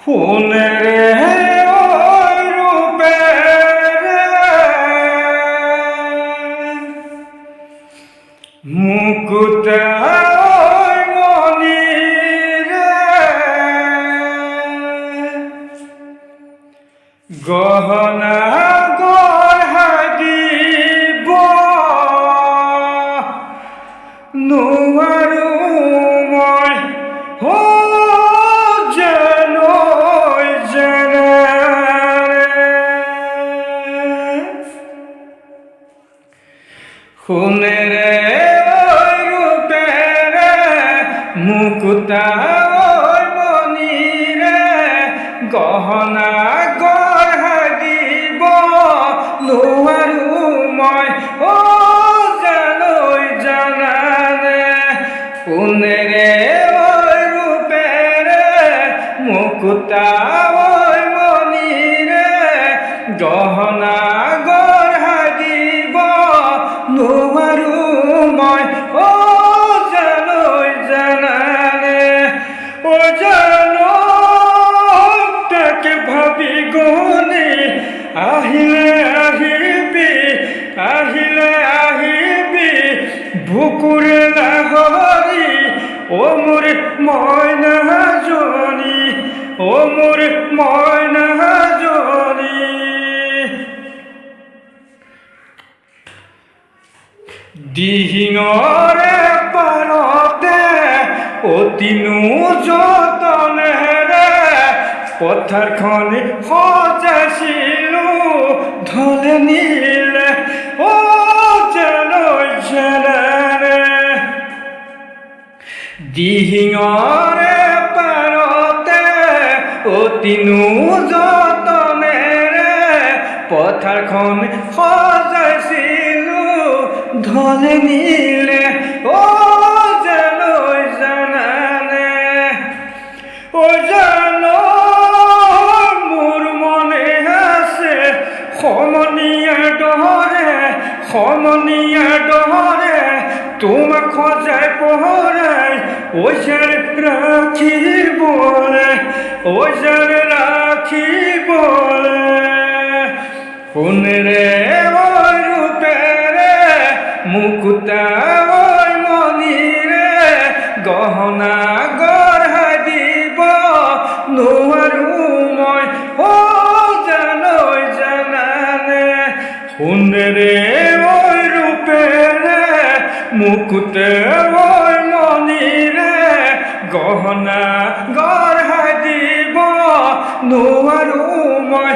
সোণেৰে ৰূপেৰে মুকুতা মণিৰে গহনা গঢ়াই দিব নোৱাৰো মই সোণেৰে ৰূপেৰে মুকুতা মণিৰে গহনা গঢ়াই দিব নোৱাৰো মই জানানে সোণেৰে ৰূপেৰে মুকুতা মণিৰে গহনা গঢ়াই দিব নোৱাৰো মই জানানে জানো তাকে ভাবি গনি আহিবি বুকুৰে লাহৰি মোৰ মইনাজনী মোৰ মইনাজনী দিহিঙৰে পাৰতে অতিনো যতনেৰে পথাৰখন সজাইছিলো ঢলে নীলে জানানে দিহিঙৰে পাৰতে অতিনো যতনেৰে পথাৰখন সজাইছিলো ঢলে নীলে জানানে জানো মোৰ মনে আছে সমনীয়া ডৰে তোমাক সজাই পহৰাই ৰাখিবলে সোণেৰে ৰূপেৰে মুকুতা মণিৰে গহনা গঢ়াই দিব নোৱাৰো মই জানানে সোণেৰে ৰূপেৰে মুকুতা মণিৰে গহনা গঢ়াই দিব নোৱাৰো মই